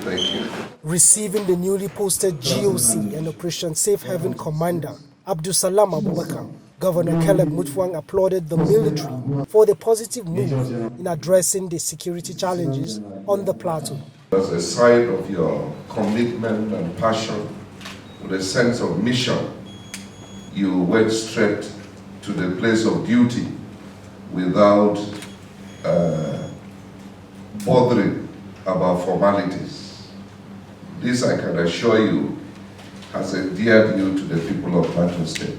Thank you. Receiving the newly posted GOC and Operation Safe Haven Commander, Abdusalam Abubakar, Governor Caleb Mutfwang applauded the military for the positive move in addressing the security challenges on the plateau. As a sign of your commitment and passion, with a sense of mission, you went straight to the place of duty without bothering about formalities. This, I can assure you, has endeared you to the people of Plateau State.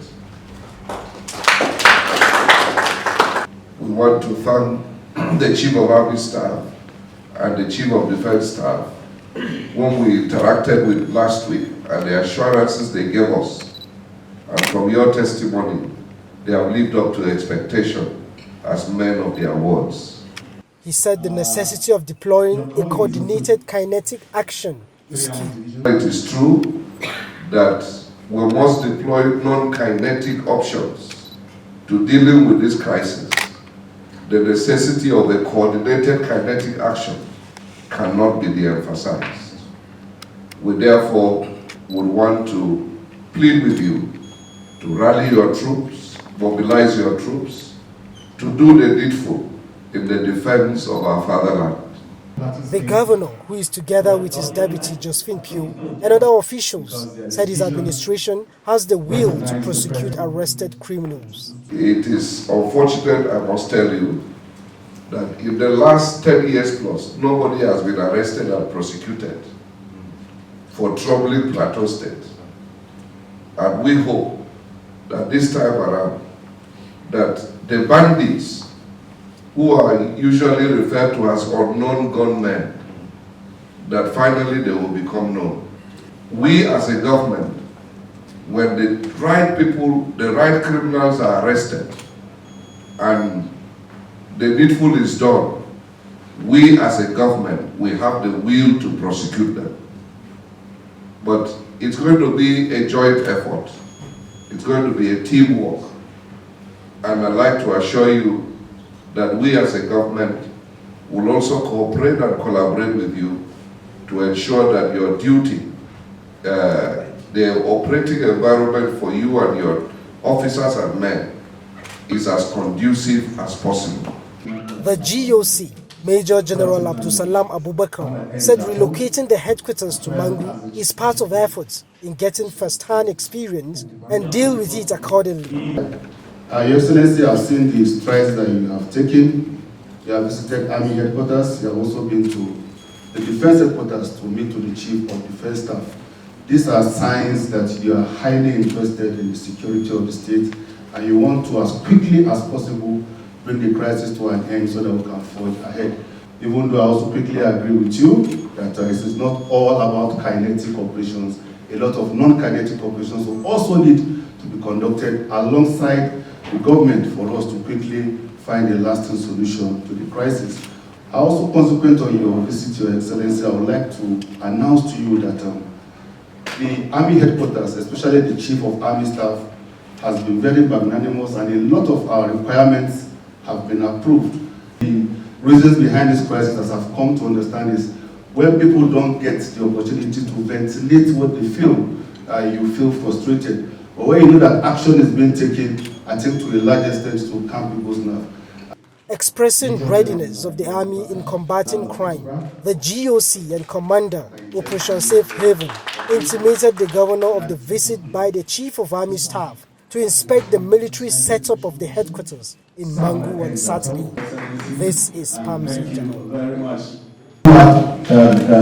We want to thank the Chief of Army Staff and the Chief of Defense Staff whom we interacted with last week, and the assurances they gave us. And from your testimony, they have lived up to expectation as men of their words. He said the necessity of deploying a coordinated kinetic action is key. It is true that we must deploy non-kinetic options to dealing with this crisis. The necessity of a coordinated kinetic action cannot be de-emphasized. We therefore would want to plead with you to rally your troops, mobilize your troops, to do the needful in the defense of our fatherland. The governor, who is together with his deputy Josephine Pugh and other officials, said his administration has the will to prosecute arrested criminals. It is unfortunate, I must tell you, that in the last 10 years plus, nobody has been arrested and prosecuted for troubling Plateau State. And we hope that this time around, that the bandits, who are usually referred to as unknown gunmen, that finally they will become known. We as a government, when the right people, the right criminals are arrested and the needful is done, we as a government, we have the will to prosecute them. But it's going to be a joint effort. It's going to be a teamwork. And I'd like to assure you that we as a government will also cooperate and collaborate with you to ensure that your duty, the operating environment for you and your officers and men is as conducive as possible. The GOC, Major General Abdusalam Abubakar, said relocating the headquarters to Mangu is part of efforts in getting first-hand experience and deal with it accordingly. Your Excellency, I've seen the strides that you have taken. You have visited Army headquarters. You have also been to the defense headquarters to meet with the Chief of Defense Staff. These are signs that you are highly interested in the security of the state and you want to, as quickly as possible, bring the crisis to an end so that we can forge ahead. Even though I also quickly agree with you that it is not all about kinetic operations. A lot of non-kinetic operations will also need to be conducted alongside the government for us to quickly find a lasting solution to the crisis. I also, consequent on your visit, Your Excellency, I would like to announce to you that the Army headquarters, especially the Chief of Army Staff, has been very magnanimous and a lot of our requirements have been approved. The reasons behind this crisis, as I've come to understand, is when people don't get the opportunity to ventilate what they feel, you feel frustrated. But when you know that action is being taken, I think to a large extent to calm people's nerve. Expressing readiness of the army in combating crime, the GOC and Commander, Operation Safe Haven, intimated the governor of the visit by the Chief of Army Staff to inspect the military setup of the headquarters in Mangu on Saturday. This is Pamsi Jamal.